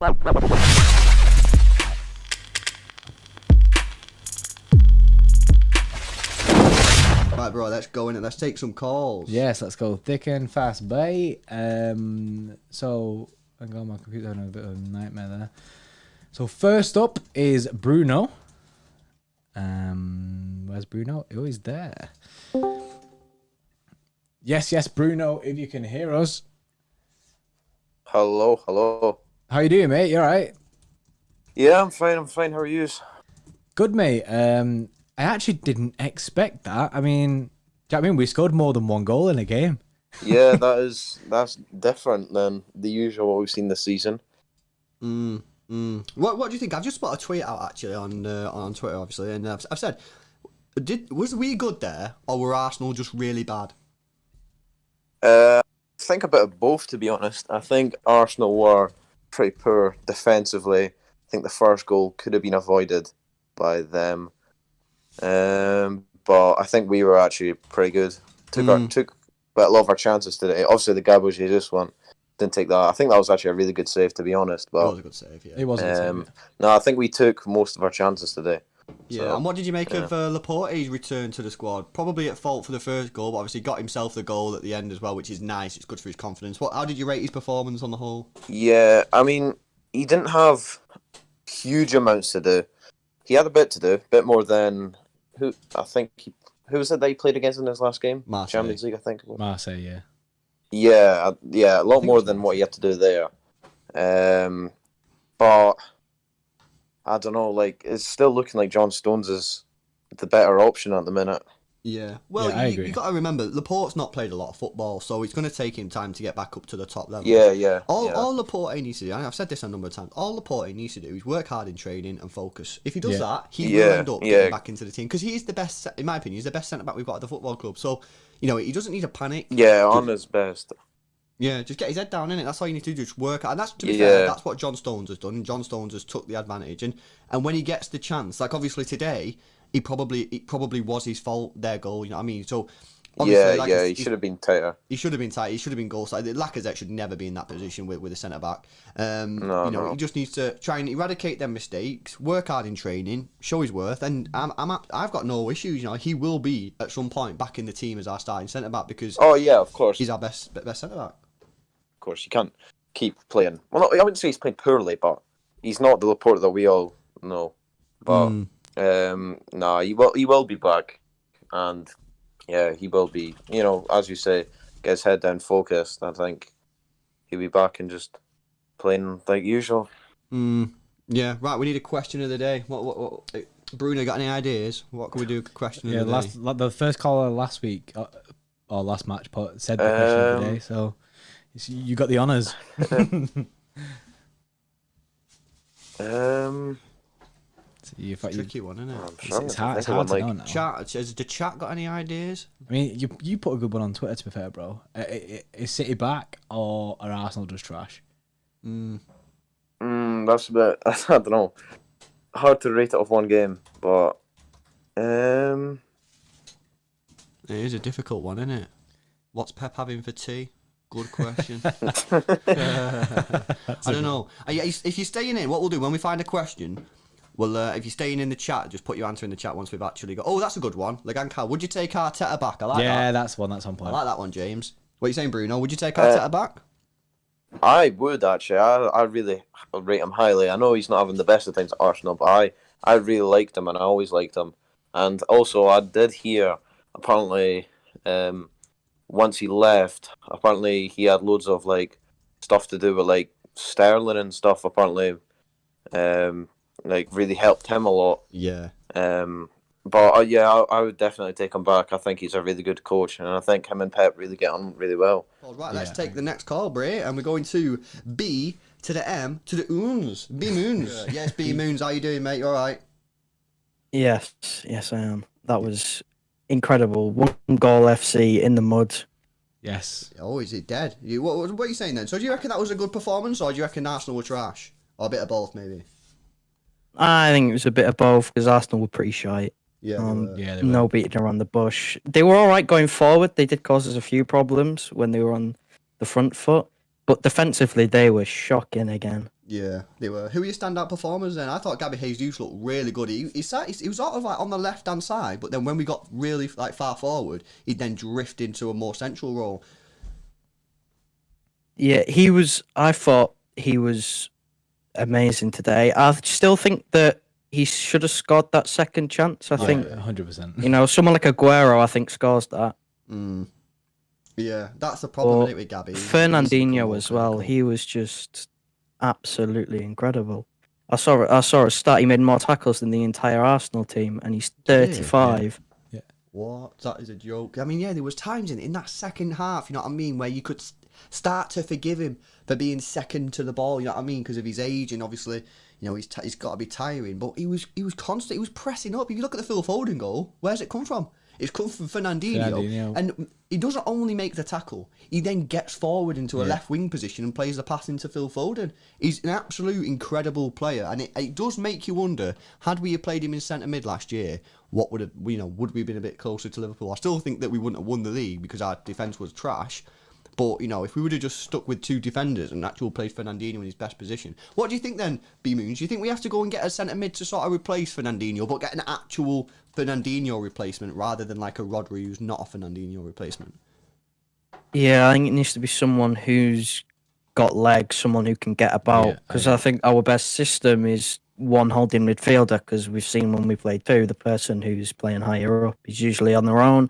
Right, bro, let's go in and let's take some calls. Yes, let's go thick and fast, bye. So, hang on, my computer's having a bit of a nightmare there. So first up is Bruno. Where's Bruno? Oh, he's there. Yes, Bruno, if you can hear us. Hello. How you doing, mate? You alright? Yeah, I'm fine. How are you? Good, mate. I actually didn't expect that. I mean, do you know what I mean? We scored more than one goal in a game. Yeah, that's different than the usual what we've seen this season. What do you think? I've just put a tweet out actually on Twitter, obviously, and I've said, was we good there, or were Arsenal just really bad? I think a bit of both, to be honest. I think Arsenal were pretty poor defensively. I think the first goal could have been avoided by them. But I think we were actually pretty good. Took a lot of our chances today. Obviously, the Gabriel Jesus one didn't take that. I think that was actually a really good save, to be honest. But It was a good save, yeah. It was a good save, yeah. No, I think we took most of our chances today. Yeah, So, and what did you make of Laporte's return to the squad? Probably at fault for the first goal, but obviously got himself the goal at the end as well, which is nice. It's good for his confidence. How did you rate his performance on the whole? Yeah, I mean, he didn't have huge amounts to do. He had a bit to do, a bit more than who was it that he played against in his last game? Marseille. Champions League, I think. Marseille, yeah. Yeah, a lot more than what he had to do there. But I don't know, like it's still looking like John Stones is the better option at the minute. Yeah. Well, Yeah, I agree. you got to remember, Laporte's not played a lot of football, so it's going to take him time to get back up to the top level. Yeah. All Laporte needs to do, and I've said this a number of times, all Laporte needs to do is work hard in training and focus. If he does that, he will end up getting back into the team, because he is the best, in my opinion, he's the best centre-back we've got at the football club. So, he doesn't need to panic. Yeah, on his best. Yeah, just get his head down in it. That's all you need to do. Just work. And that's, to be fair, that's what John Stones has done. John Stones has took the advantage, and when he gets the chance, like obviously today, it probably was his fault, their goal. You know what I mean? So obviously, he should have been tighter. He should have been tight. He should have been goal side. Lacazette should never be in that position with a centre back. No. He just needs to try and eradicate them mistakes, work hard in training, show his worth, and I've got no issues. He will be at some point back in the team as our starting centre back, because of course, he's our best centre back. Of course, you can't keep playing. Well, I wouldn't say he's playing poorly, but he's not the Laporte that we all know. But he will be back, and yeah, he will be. As you say, get his head down, focused. I think he'll be back and just playing like usual. Yeah, right. We need a question of the day. What Bruno, got any ideas? What can we do? Question of the day. The first caller last week or last match said the question of the day, so you got the honours. It's a tricky one, isn't it? It's hard to know now. Has the chat got any ideas? I mean, you put a good one on Twitter, to be fair, bro. Is City back, or are Arsenal just trash? That's a bit, I don't know. Hard to rate it off one game, but it is a difficult one, isn't it? What's Pep having for tea? Good question. I don't know. If you're staying in, what we'll do when we find a question, well, if you're staying in the chat, just put your answer in the chat once we've actually got. Oh, that's a good one. Legan, would you take Arteta back? I like that. Yeah, that's one. That's on point. I like that one, James. What are you saying, Bruno? Would you take Arteta back? I would actually. I really rate him highly. I know he's not having the best of things at Arsenal, but I really liked him, and I always liked him. And also, I did hear apparently, once he left, apparently he had loads of like stuff to do with like Sterling and stuff. Apparently, like really helped him a lot. Yeah. But I would definitely take him back. I think he's a really good coach, and I think him and Pep really get on really well. All right, let's take the next call, Bray, and we're going to B to the M to the Oons. B Moons. Yes, B Moons. How you doing, mate? You all right? Yes, I am. That was incredible. One goal FC in the mud. Yes. Oh, is it dead? What are you saying then? So do you reckon that was a good performance, or do you reckon Arsenal were trash? Or a bit of both, maybe? I think it was a bit of both, because Arsenal were pretty shite. Yeah, they were. No beating around the bush. They were all right going forward. They did cause us a few problems when they were on the front foot. But defensively, they were shocking again. Yeah, they were. Who are your standout performers then? I thought Gabby Jesus looked really good. He was sort of like on the left-hand side, but then when we got really like far forward, he'd then drift into a more central role. Yeah, I thought he was amazing today. I still think that he should have scored that second chance. I think 100%. Someone like Aguero, I think, scores that. Yeah, that's the problem Or isn't it, with Gabby. Fernandinho as well. He was just absolutely incredible. I saw a stat. He made more tackles than the entire Arsenal team, and he's 35. Yeah. What? That is a joke. I mean, yeah, there was times in that second half, you know what I mean, where you could start to forgive him for being second to the ball, you know what I mean, because of his age, and obviously, you know, he's got to be tiring. But he was constant. He was pressing up. If you look at the Phil Foden goal, where's it come from? It's come from Fernandinho. And he doesn't only make the tackle, he then gets forward into a left wing position and plays the pass into Phil Foden. He's an absolute incredible player, and it does make you wonder, had we played him in centre mid last year, what would have, you know, would we have been a bit closer to Liverpool? I still think that we wouldn't have won the league because our defence was trash. But, you know, if we would have just stuck with two defenders and actually played Fernandinho in his best position, what do you think then, B-Moons? Do you think we have to go and get a centre mid to sort of replace Fernandinho, but get an actual Fernandinho replacement rather than like a Rodri who's not a Fernandinho replacement? Yeah, I think it needs to be someone who's got legs, someone who can get about. Because I think our best system is one holding midfielder, because we've seen when we play two, the person who's playing higher up is usually on their own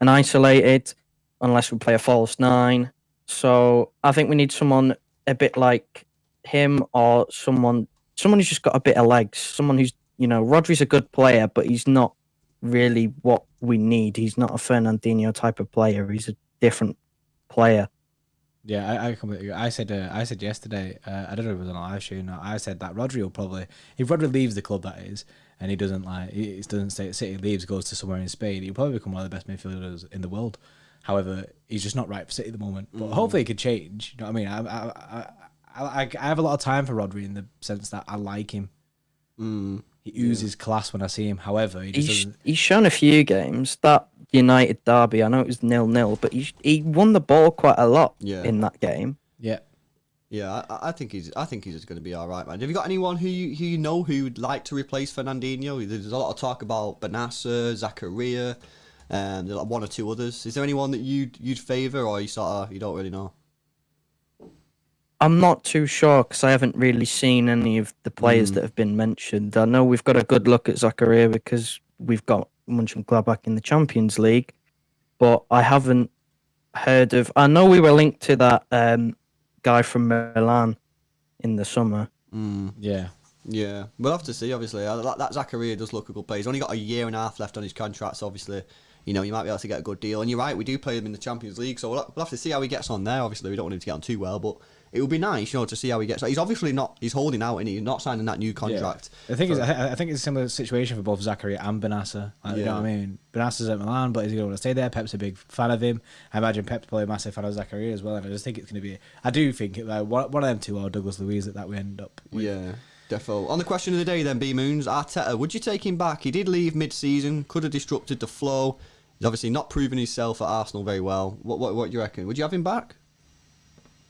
and isolated, unless we play a false nine. So I think we need someone a bit like him, or someone who's just got a bit of legs. Someone who's, you know, Rodri's a good player, but he's not really what we need. He's not a Fernandinho type of player. He's a different player. Yeah, I completely agree. I said yesterday, I don't know if it was on a live stream. I said that Rodri will probably, if Rodri leaves the club, that is, and he doesn't stay at City, leaves, goes to somewhere in Spain, he'll probably become one of the best midfielders in the world. However, he's just not right for City at the moment. But hopefully it could change. You know what I mean? I have a lot of time for Rodri in the sense that I like him. He oozes class when I see him. However, he's shown a few games. That United derby, I know it was 0-0, but he won the ball quite a lot in that game. Yeah. Yeah, I think he's just going to be all right, man. Have you got anyone who you know who would like to replace Fernandinho? There's a lot of talk about Benassa, Zakaria, and one or two others. Is there anyone that you'd favour, or you don't really know? I'm not too sure because I haven't really seen any of the players that have been mentioned. I know we've got a good look at Zakaria because we've got Mönchengladbach in the Champions League, but I haven't heard of. I know we were linked to that guy from Milan in the summer. Yeah. Yeah, we'll have to see. Obviously, that Zakaria does look a good player. He's only got a year and a half left on his contract, so obviously, you know, you might be able to get a good deal. And you're right, we do play him in the Champions League, so we'll have to see how he gets on there. Obviously, we don't want him to get on too well, but it would be nice, you know, to see how he gets on. He's obviously not. He's holding out, and he's not signing that new contract. Yeah. I think it's a similar situation for both Zakaria and Benassa. You know what I mean? Benassa's at Milan, but he's going to want to stay there. Pep's a big fan of him. I imagine Pep's probably a massive fan of Zakaria as well, and I just think it's going to be. I do think one of them two or Douglas Luiz that we end up with. Yeah. Defo. On the question of the day then, B-Moons, Arteta, would you take him back? He did leave mid-season, could have disrupted the flow. He's obviously not proven himself at Arsenal very well. What do you reckon? Would you have him back?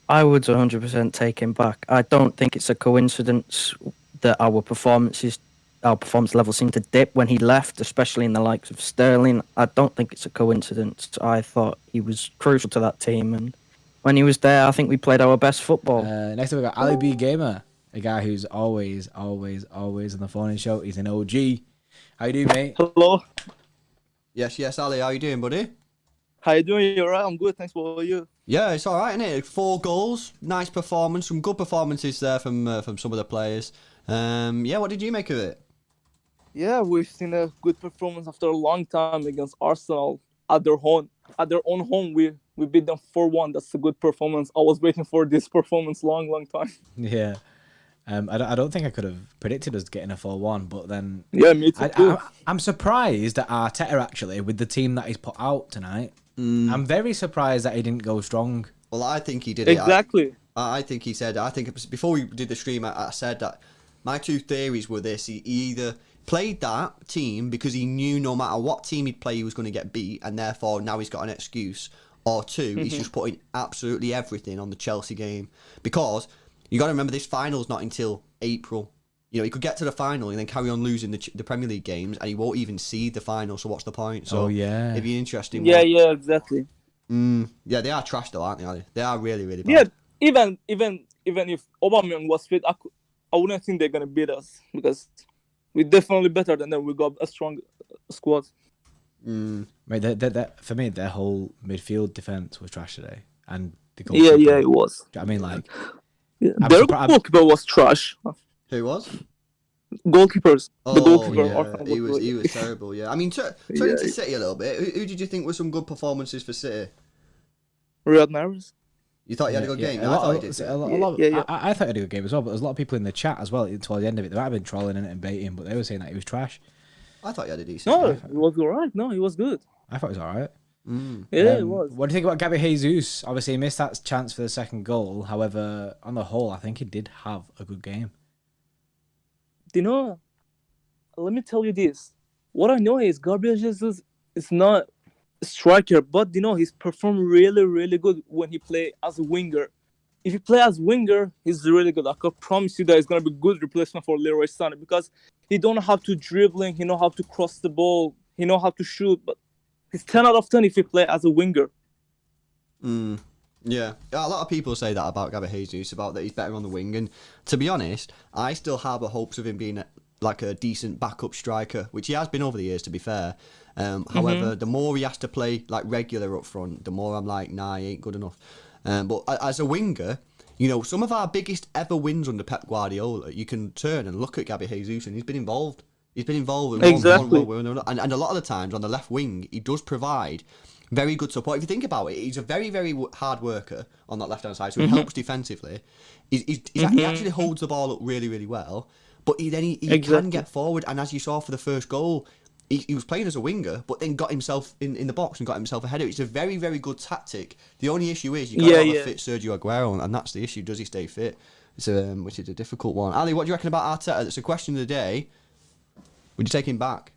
I would 100% take him back. I don't think it's a coincidence that our performance level seemed to dip when he left, especially in the likes of Sterling. I don't think it's a coincidence. I thought he was crucial to that team, and when he was there, I think we played our best football. Next up, we got Ali B Gamer, a guy who's always on the phone and show. He's an OG. How you doing, mate? Hello. Yes, Ali. How you doing, buddy? How you doing? You alright? I'm good. Thanks. What about you? Yeah, it's all right, isn't it? 4 goals, nice performance, some good performances there from some of the players. What did you make of it? Yeah, we've seen a good performance after a long time against Arsenal at their own home. We beat them 4-1. That's a good performance. I was waiting for this performance long time. Yeah. I don't think I could have predicted us getting a 4-1, but then... Yeah, me too. I'm surprised that Arteta, actually, with the team that he's put out tonight, I'm very surprised that he didn't go strong. Well, I think he did exactly. I think he said... I think before we did the stream, I said that my 2 theories were this. He either played that team because he knew no matter what team he'd play, he was going to get beat, and therefore now he's got an excuse. Or 2, he's just putting absolutely everything on the Chelsea game. Because... You got to remember this final's not until April. You know, he could get to the final and then carry on losing the Premier League games, and he won't even see the final. So what's the point? So it'd be interesting. Yeah, yeah, exactly. Yeah, they are trash though, aren't they? They are really, really bad. Yeah, even if Aubameyang was fit, I wouldn't think they're gonna beat us because we're definitely better than them. We got a strong squad. Mate, for me, their whole midfield defense was trash today, and the Yeah, it was. I mean, like, Their goalkeeper was trash. Who was? Goalkeepers. Oh, the goalkeeper. Yeah. He was terrible. Yeah, I mean, turning to City a little bit. Who did you think were some good performances for City? Riyad Mahrez. You thought he had a good game? I thought he did. I thought he had a good game as well, but there's a lot of people in the chat as well towards the end of it. They might have been trolling it and baiting, but they were saying that he was trash. I thought he had a decent No, game. he was alright. No, he was good. I thought he was alright. Yeah, it was. What do you think about Gabby Jesus? Obviously, he missed that chance for the second goal. However, on the whole, I think he did have a good game. Let me tell you this. What I know is Gabriel Jesus is not a striker, but he's performed really, really good when he play as a winger. If he play as winger, he's really good. I can promise you that he's gonna be a good replacement for Leroy Sané because he don't know how to dribbling, he know how to cross the ball, he know how to shoot, but he's 10 out of 10 if he play as a winger. Yeah, a lot of people say that about Gabby Jesus, about that he's better on the wing. And to be honest, I still harbour hopes of him being like a decent backup striker, which he has been over the years, to be fair. However, the more he has to play like regular up front, the more I'm like, nah, he ain't good enough. But as a winger, some of our biggest ever wins under Pep Guardiola, you can turn and look at Gabby Jesus, and he's been involved. He's been involved in exactly. one, and a lot of the times on the left wing, he does provide very good support. If you think about it, he's a very, very hard worker on that left-hand side, so he helps defensively. He actually holds the ball up really, really well, but he can get forward, and as you saw for the first goal, he was playing as a winger, but then got himself in the box and got himself ahead of it. It's a very, very good tactic. The only issue is you got to have a fit Sergio Aguero, and that's the issue. Does he stay fit? It's which is a difficult one. Ali, what do you reckon about Arteta? That's a question of the day. Would you take him back?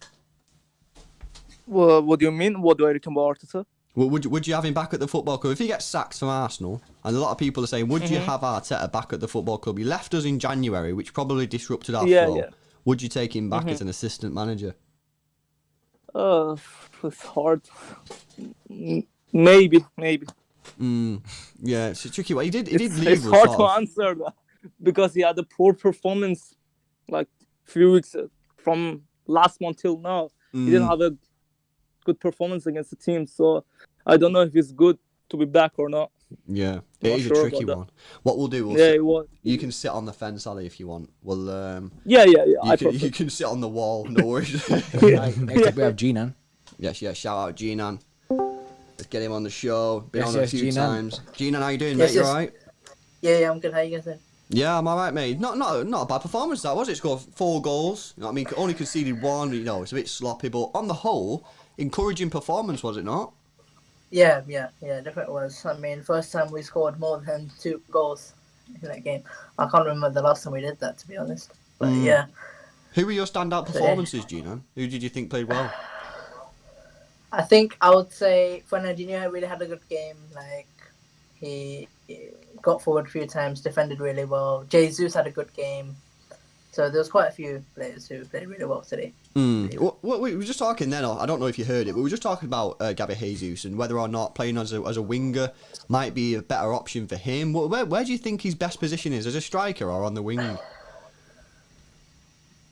Well, what do you mean? What do I reckon about Arteta? Well, would you have him back at the football club if he gets sacked from Arsenal? And a lot of people are saying, would you have Arteta back at the football club? He left us in January, which probably disrupted our flow. Yeah. Would you take him back as an assistant manager? It's hard. Maybe. Yeah, it's a tricky one. He did leave us. It's hard to answer that because he had a poor performance like a few weeks from last month till now. He didn't have a good performance against the team, so I don't know if it's good to be back or not. Yeah, it is a tricky one. What we'll do, you can sit on the fence, Ali, if you want. We'll you can sit on the wall, no worries. Next up we have Jinan. Yes, shout out Jinan. Let's get him on the show. Been on a few times. Jinan, how you doing, mate? You alright? Yeah, I'm good. How you guys doing? Yeah, I'm alright, mate. Not a bad performance, that was it. Scored 4 goals. You know what I mean? Only conceded 1. It's a bit sloppy, but on the whole, encouraging performance, was it not? Yeah, definitely was. I mean, first time we scored more than 2 goals in that game. I can't remember the last time we did that, to be honest. But yeah. Who were your standout performances, Jinan? Who did you think played well? I think I would say Fernandinho really had a good game. Like, he got forward a few times, defended really well. Jesus had a good game. So there was quite a few players who played really well today. We were just talking then, I don't know if you heard it, but we were just talking about Gabby Jesus and whether or not playing as a winger might be a better option for him. Where do you think his best position is, as a striker or on the wing?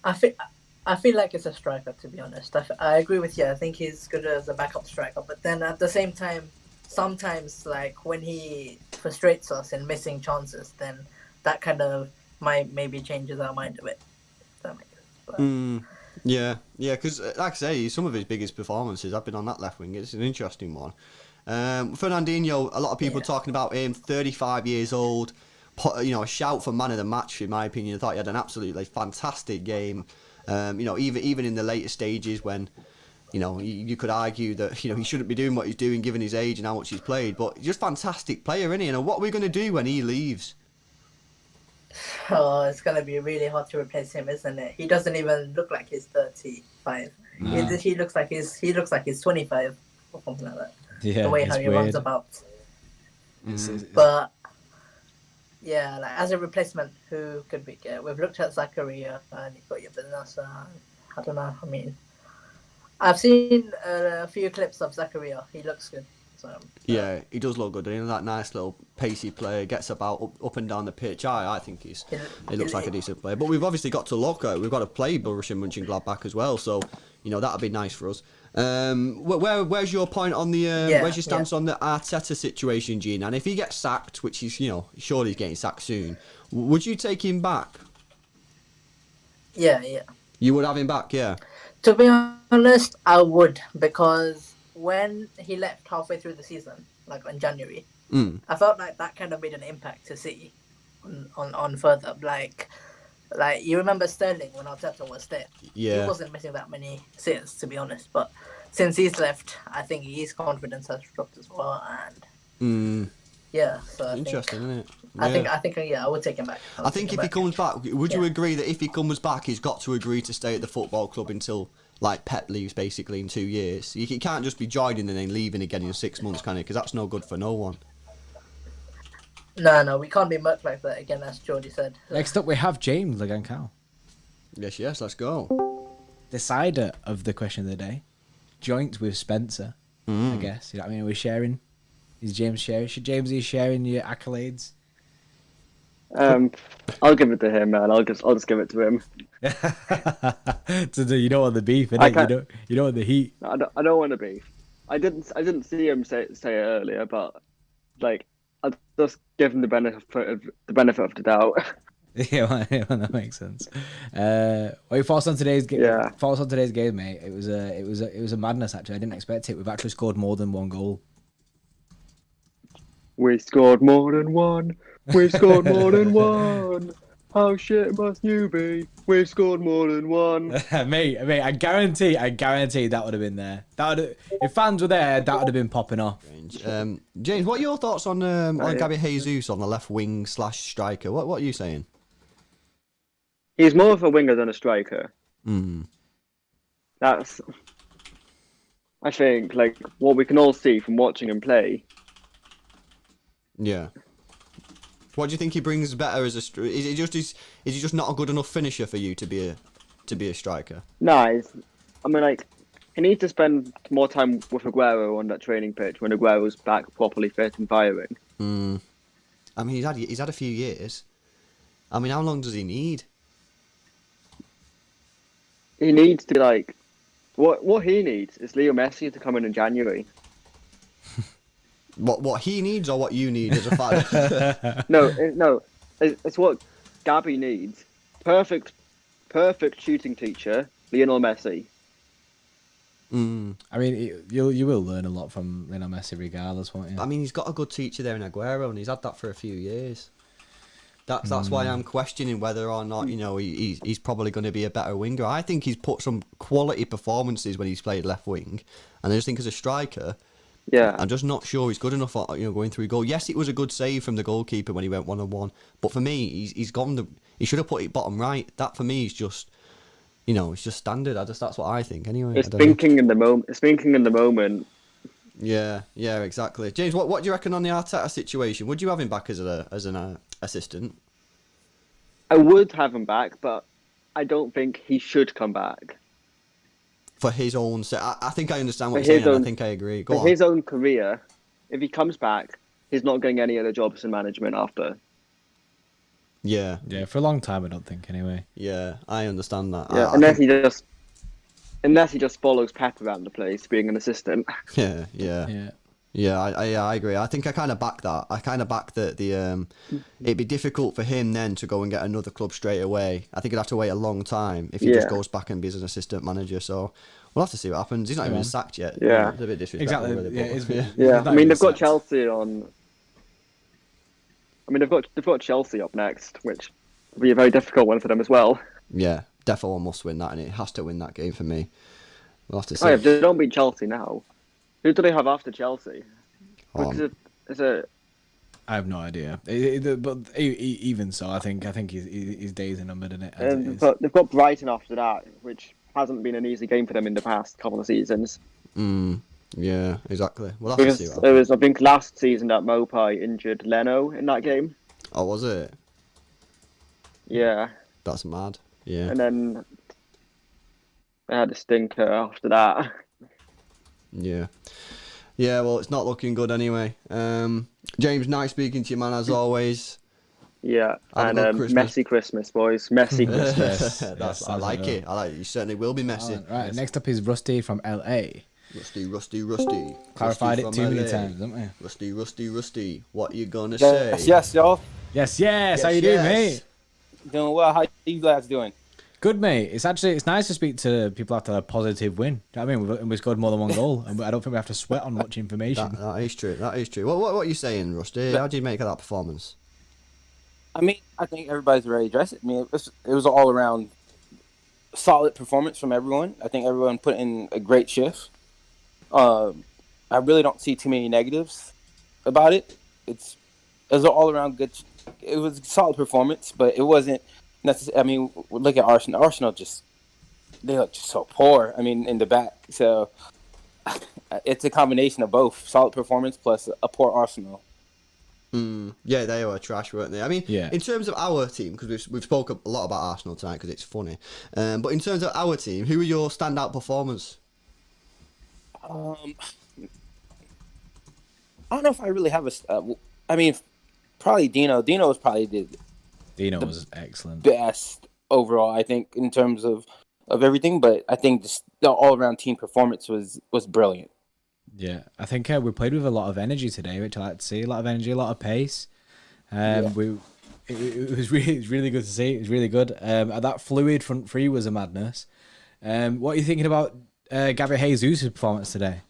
I feel like it's a striker, to be honest. I agree with you. I think he's good as a backup striker. But then at the same time, sometimes like when he frustrates us in missing chances, then that kind of maybe changes our mind a bit. That makes sense. Yeah, because like I say, some of his biggest performances have been on that left wing. It's an interesting one. Fernandinho, a lot of people talking about him, 35 years old, a shout for man of the match, in my opinion. I thought he had an absolutely fantastic game. Even in the later stages when, you could argue that, he shouldn't be doing what he's doing given his age and how much he's played, but just fantastic player, isn't he? What are we going to do when he leaves? Oh, it's going to be really hard to replace him, isn't it? He doesn't even look like he's 35. No. He looks like he's 25 or something like that. Yeah, the way how he weird. runs about. But Yeah, like as a replacement, who could we get? We've looked at Zakaria, and you've got your business. I don't know. I mean, I've seen a few clips of Zakaria. He looks good. So, Yeah, he does look good. That nice little pacey player, gets about up and down the pitch. I think he looks like a decent player. But we've obviously got to look at. We've got to play Borussia Mönchengladbach as well. So that'd be nice for us. Where's your point on the? Where's your stance on the Arteta situation, Gene? And if he gets sacked, which he's surely he's getting sacked soon, would you take him back? Yeah. You would have him back, yeah. To be honest, I would, because when he left halfway through the season, like in January, I felt like that kind of made an impact to City on further. Like you remember Sterling when Arteta was there. Yeah. He wasn't missing that many sitters, to be honest. But since he's left, I think his confidence has dropped as well. And yeah, so interesting, isn't it? I think I would take him back. I think if he comes back, would you agree that if he comes back, he's got to agree to stay at the football club until like Pep leaves basically in 2 years? He can't just be joining and then leaving again in 6 months, can he? Because that's no good for no one. No, we can't be much like that again, as Jordy said. Next up, we have James Legan-Cal. Yes, let's go. Decider of the question of the day. Joint with Spencer, I guess. You know what I mean? We're sharing. Is James sharing? Should James be sharing your accolades? I'll give it to him, man. I'll just give it to him. You don't want the beef, innit? You don't want the heat. I don't want the beef. I didn't see him say it earlier, but like I'll just give him the benefit of the doubt. Yeah, that makes sense. Well, your thoughts on today's game? Yeah. Thoughts on today's game, mate. It was a madness. Actually, I didn't expect it. We've actually scored more than one goal. We scored more than one. We scored more than one. How shit must you be? We've scored more than one. mate, I guarantee that would have been there. If fans were there, that would have been popping off. James, what are your thoughts on Gabi Jesus on the left wing / striker? What are you saying? He's more of a winger than a striker. That's, I think, like what we can all see from watching him play. Yeah. What do you think he brings better as a? Is he just not a good enough finisher for you to be a striker? No, I mean, like, he needs to spend more time with Aguero on that training pitch when Aguero's back properly fit and firing. I mean, he's had a few years. I mean, how long does he need? He needs to be like, what he needs is Leo Messi to come in January. What he needs or what you need as a fan? No, it's what Gabi needs. Perfect shooting teacher, Lionel Messi. I mean, you will learn a lot from Lionel Messi regardless, won't you? I mean, he's got a good teacher there in Aguero, and he's had that for a few years. That's why I'm questioning whether or not he's probably going to be a better winger. I think he's put some quality performances when he's played left wing, and I just think as a striker, yeah, I'm just not sure he's good enough at going through goal. Yes, it was a good save from the goalkeeper when he went 1-on-1, but for me, he should have put it bottom right. That for me is just it's just standard. That's what I think anyway. It's thinking in the moment. It's thinking in the moment. Yeah, exactly. James, what do you reckon on the Arteta situation? Would you have him back as an assistant? I would have him back, but I don't think he should come back. For his own sake. I think I understand what you're saying, and I think I agree. Go on. His own career, if he comes back, he's not getting any other jobs in management after. Yeah. Yeah, for a long time, I don't think, anyway. Yeah, I understand that. Yeah, unless he just follows Pep around the place, being an assistant. Yeah, I agree. I think I kind of back that. I kind of back that it'd be difficult for him then to go and get another club straight away. I think he'd have to wait a long time if he just goes back and be an assistant manager. So we'll have to see what happens. He's not even sacked yet. Yeah, it's a bit disrespectful. Exactly. Really, yeah. I mean, they've got Chelsea on. I mean, they've got Chelsea up next, which will be a very difficult one for them as well. Yeah, definitely must win that, and it has to win that game for me. We'll have to see. Oh, if they don't beat Chelsea now, who do they have after Chelsea? I have no idea. But even so, I think his days are numbered, innit? They've got Brighton after that, which hasn't been an easy game for them in the past couple of seasons. Yeah, exactly. We'll have to see what happens. It was, I think, last season that Mopai injured Leno in that game. Oh, was it? Yeah, That's mad. Yeah. and then they had a stinker after that. Yeah. Yeah, well, it's not looking good anyway. James, nice speaking to you, man, as always. Yeah, Have a and good Christmas. messy Christmas, boys. Messy Christmas. That's I like it. I like it. You certainly will be messy. Right, next up is Rusty from LA. Rusty. Clarified Rusty it from too many LA. times, haven't we? Rusty. What you gonna Yes, say? yes, y'all. Yes. How you doing, mate? Doing well. How you guys doing? Good, mate. It's nice to speak to people after a positive win. Do you know what I mean? We scored more than one goal, and I don't think we have to sweat on much information. That is true. What are you saying, Rusty? How do you make of that performance? I mean, I think everybody's ready to address it. I mean, it was all around solid performance from everyone. I think everyone put in a great shift. I really don't see too many negatives about it. It was an all around good. It was a solid performance, but it wasn't necessarily. I mean, look at Arsenal. Arsenal they look just so poor. I mean, in the back. So it's a combination of both solid performance plus a poor Arsenal. Yeah, they were trash, weren't they? I mean, in terms of our team, because we've spoken a lot about Arsenal tonight because it's funny. But in terms of our team, who are your standout performers? I don't know if I really have I mean, probably Dino. Dino was probably was excellent. best overall, I think, in terms of everything. But I think just the all-around team performance was brilliant. Yeah, I think we played with a lot of energy today, which I like to see. A lot of energy, a lot of pace. It was really good to see. It was really good. That fluid front three was a madness. What are you thinking about Gabby Jesus' performance today?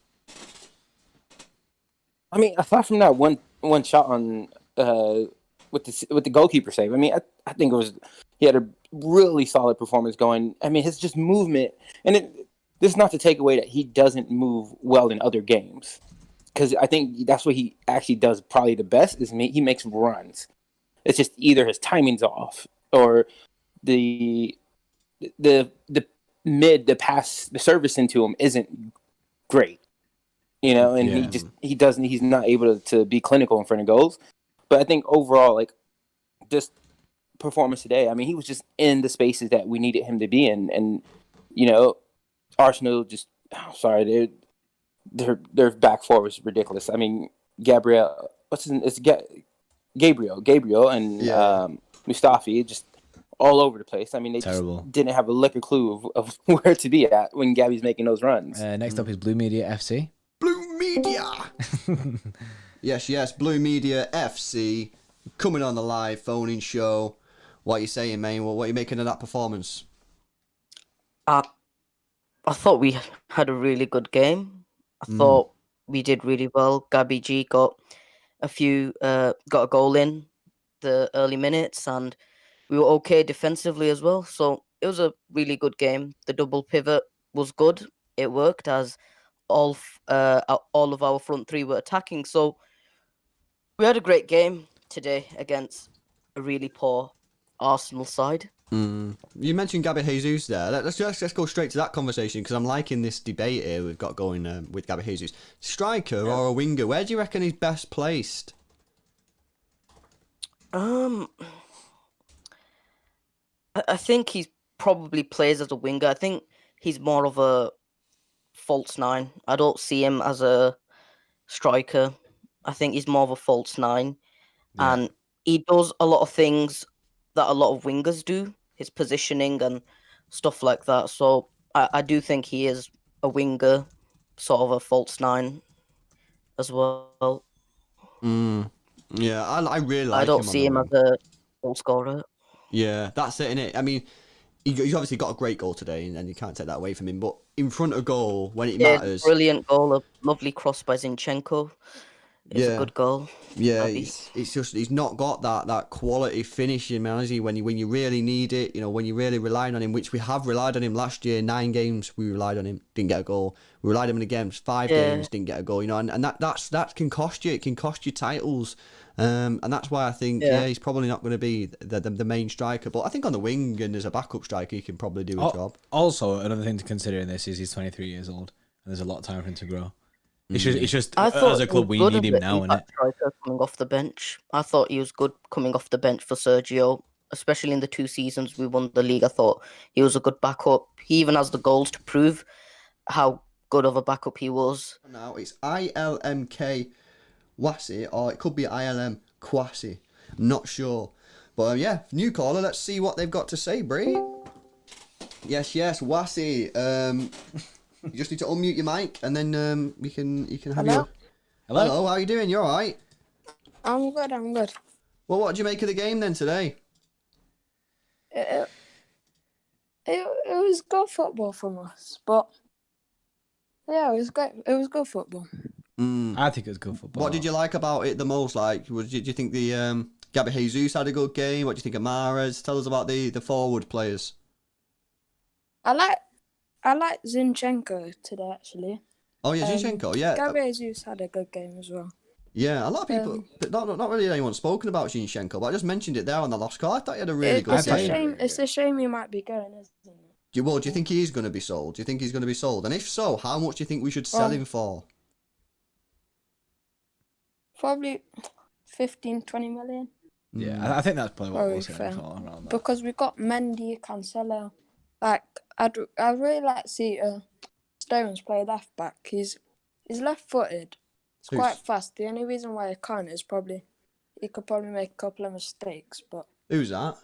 I mean, aside from that one shot on with the goalkeeper save, I mean, I think he had a really solid performance going. I mean, his just movement, and this is not to take away that he doesn't move well in other games, because I think that's what he actually does probably the best is he makes runs. It's just either his timing's off or the pass, the service into him isn't great. You know, and he's not able to be clinical in front of goals. But I think overall, like, just performance today, I mean, he was just in the spaces that we needed him to be in. And, you know, Arsenal their back four was ridiculous. I mean, Gabriel and Mustafi just all over the place. I mean, they just didn't have a lick or clue of where to be at when Gabby's making those runs. Next up is Blue Media FC. Blue Media! Yes, Blue Media FC coming on the live phone-in show. What are you saying, man? What are you making of that performance? I thought we had a really good game. I thought we did really well. Gabby G got a goal in the early minutes, and we were okay defensively as well. So it was a really good game. The double pivot was good. It worked as all of our front three were attacking. So we had a great game today against a really poor Arsenal side. You mentioned Gabby Jesus there. Let's go straight to that conversation because I'm liking this debate here we've got going with Gabby Jesus. Striker or a winger? Where do you reckon he's best placed? I think he probably plays as a winger. I think he's more of a false nine. I don't see him as a striker. I think he's more of a false nine. Yeah. And he does a lot of things that a lot of wingers do, his positioning and stuff like that. So I do think he is a winger, sort of a false nine as well. Yeah, I really like him. I don't see him as a goal scorer. Yeah, that's it, innit? I mean, he's obviously got a great goal today, and you can't take that away from him. But in front of goal, when it matters... brilliant goal, a lovely cross by Zinchenko. It's a good goal. Yeah, it's just he's not got that quality finishing, man, has he? When you really need it, you know, when you really relying on him, which we have relied on him last year. 9 games we relied on him, didn't get a goal. We relied on him again, 5 games, didn't get a goal. You know, and that can cost you. It can cost you titles. And that's why I think he's probably not going to be the main striker. But I think on the wing and as a backup striker, he can probably do a job. Also, another thing to consider in this is he's 23 years old, and there's a lot of time for him to grow. It's just I thought as a he club was we good need as him a now, innit? back striker coming off the bench. I thought he was good coming off the bench for Sergio, especially in the 2 seasons we won the league. I thought he was a good backup. He even has the goals to prove how good of a backup he was. Now it's ILMK Wasi, or it could be ILM Kwasi. Not sure. But yeah, new caller. Let's see what they've got to say, Bree. Yes, Wasi. You just need to unmute your mic, and then you can have Hello? your. Hello, how are you doing? You all right? I'm good. Well, what did you make of the game then today? It was good football from us, but yeah, it was great. It was good football. I think it was good football. What did you like about it the most? Like, did you think the Gabby Jesus had a good game? What do you think of Mahrez? Tell us about the forward players. I like Zinchenko today actually. Oh yeah, Zinchenko. Yeah, Gabby Jesus had a good game as well. yeah. A lot of people, but not really anyone spoken about Zinchenko. But I just mentioned it there on the lost call. I thought he had a really good game. It's a shame he might be going, isn't it? Do you think he is going to be sold? Do you think he's going to be sold? And if so, how much do you think we should sell him for? Probably 15, 20 million. Yeah, I think that's probably what Probably we'll say fair. around that. Because we got Mendy, Cancelo. Like I'd really like to see Stones play left back. He's left-footed. It's quite fast. The only reason why he can't is probably he could probably make a couple of mistakes. But Who's that?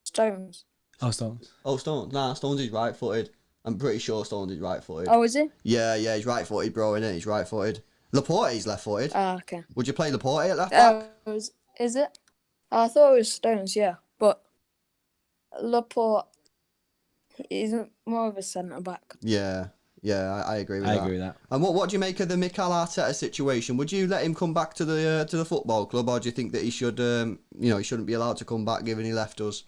Stones. Oh, Stones. Oh, Stones. Nah, Stones is right-footed. I'm pretty sure Stones is right-footed. Oh, is he? Yeah, he's right-footed, bro, innit? He's right-footed. Laporte is left-footed. Ah, okay. Would you play Laporte at left back? Is it? I thought it was Stones, yeah. But Laporte, he's more of a centre back. Yeah, I agree with I that. agree with that. And what do you make of the Mikel Arteta situation? Would you let him come back to the football club, or do you think that he should, he shouldn't be allowed to come back given he left us?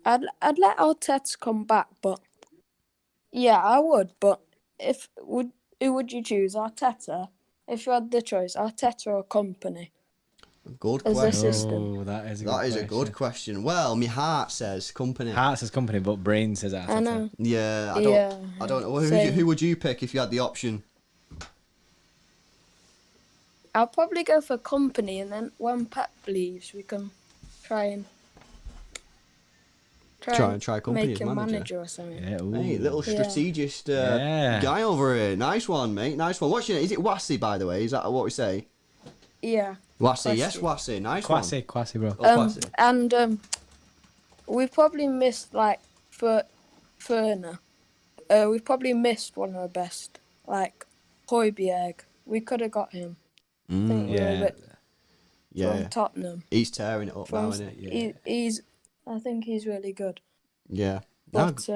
I'd let Arteta come back, but yeah, I would. But who would you choose, Arteta? If you had the choice, Arteta or Company? Good As a question. system. Oh, that is A good question. Well, my heart says Company. Heart says Company, but brain says Arteta. I know. Yeah, I don't know. Same. Who would you pick if you had the option? I'll probably go for Company, and then when Pep leaves, we can try and Company make as him manager. or something. Yeah, ooh. Hey, little strategist Yeah. guy over here. Nice one, mate. Nice one. What's your name? Is it Wasi, by the way? Is that what we say? Yeah. Wasi, yes, Wasi. Nice one. Kwasi, bro. Oh, Kwasi. And we probably missed like Ferner. We probably missed one of our best, like Højbjerg. We could have got him. I think we were a bit from Tottenham. He's tearing it up now, isn't it? Yeah. I think he's really good. Yeah. But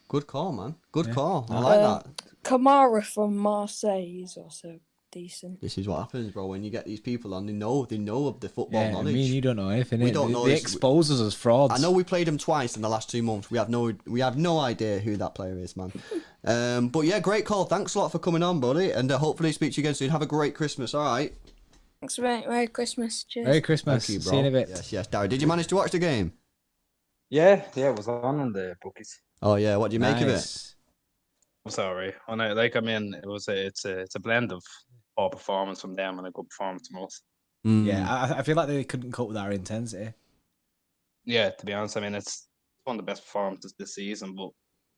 Good call, man. Good call. I like that. Kamara from Marseille is also decent. This is what happens, bro. When you get these people on, they know of the football Yeah, knowledge. I mean, you don't know anything. We don't know. They expose us as frauds. I know we played them twice in the last 2 months. We have no idea who that player is, man. But yeah, great call. Thanks a lot for coming on, buddy. And hopefully speak to you again soon. Have a great Christmas. All right. Thanks, mate. Merry Christmas. Cheers. Merry Christmas. Thank you, bro. See you in a bit. Yes. Darry, did you manage to watch the game? Yeah, it was on the bookies. Oh yeah. What do you make of it? Nice. I'm sorry. It's a blend of poor performance from them and a good performance from us. Yeah, I feel like they couldn't cope with our intensity. Yeah, to be honest, I mean it's one of the best performances this season, but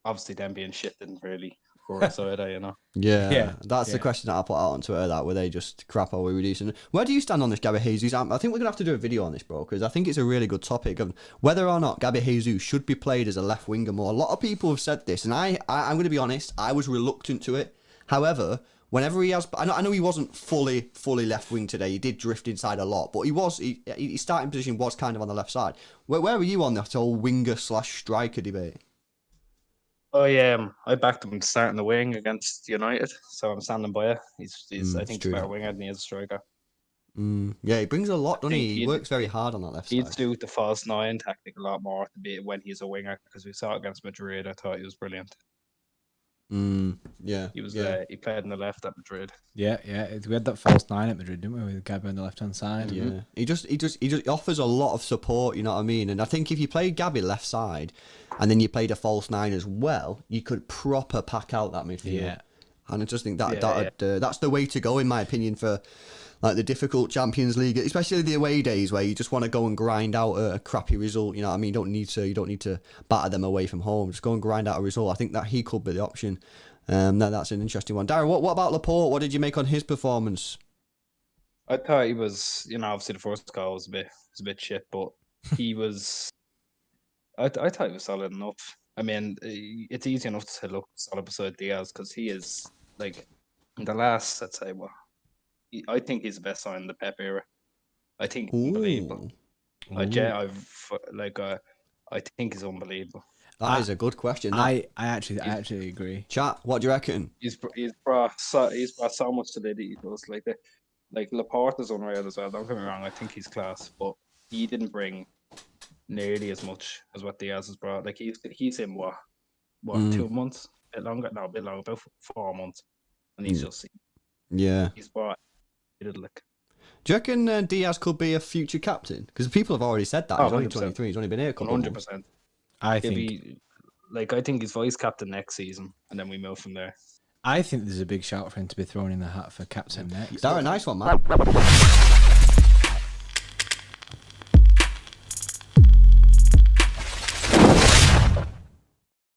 obviously them being shit didn't really go us either, you know. Yeah, that's the question that I put out on Twitter. That were they just crap or were we decent? Where do you stand on this, Gabby Jesus? I think we're gonna have to do a video on this, bro, because I think it's a really good topic of whether or not Gabby Jesus should be played as a left winger more. A lot of people have said this, and I'm going to be honest, I was reluctant to it. However, whenever he has, I know he wasn't fully left wing today. He did drift inside a lot, but his starting position was kind of on the left side. Where were you on that whole winger / striker debate? Oh yeah, I backed him to start in the wing against United, so I'm standing by it. He's I think he's a better winger than he is a striker. Yeah, he brings a lot, doesn't he? He works very hard on that left side. He'd do the false nine tactic a lot more to be when he's a winger, because we saw it against Madrid. I thought he was brilliant. Yeah, he was. Yeah. He played in the left at Madrid. Yeah. We had that false nine at Madrid, didn't we? With Gabby on the left hand side. Yeah, he just offers a lot of support. You know what I mean? And I think if you played Gabby left side, and then you played a false nine as well, you could proper pack out that midfield. Yeah. And I just think that Yeah, that's the way to go, in my opinion, for like the difficult Champions League, especially the away days where you just want to go and grind out a crappy result. You know what I mean? You don't need to batter them away from home. Just go and grind out a result. I think that he could be the option. That's an interesting one. Darren, what about Laporte? What did you make on his performance? I thought he was, obviously the first goal was a bit shit, but he was. I thought he was solid enough. I mean, it's easy enough to look solid beside Diaz because he is like in the last, let's say, I think he's the best sign in the Pep era. I think he's unbelievable. I think he's unbelievable. That is a good question. I actually agree. Chat, what do you reckon? He's brought so much to the details. Like Laporte is unreal as well. Don't get me wrong. I think he's class, but he didn't bring nearly as much as what Diaz has brought. Like he's in what 2 months? A bit longer? No, a bit longer. About 4 months, and he's just he's brought. Like. Do you reckon Diaz could be a future captain? Because people have already said that. He's only 23. He's only been here a couple of months. 100%. I think he's vice captain next season, and then we move from there. I think there's a big shout for him to be thrown in the hat for captain next. Darren, nice one, man.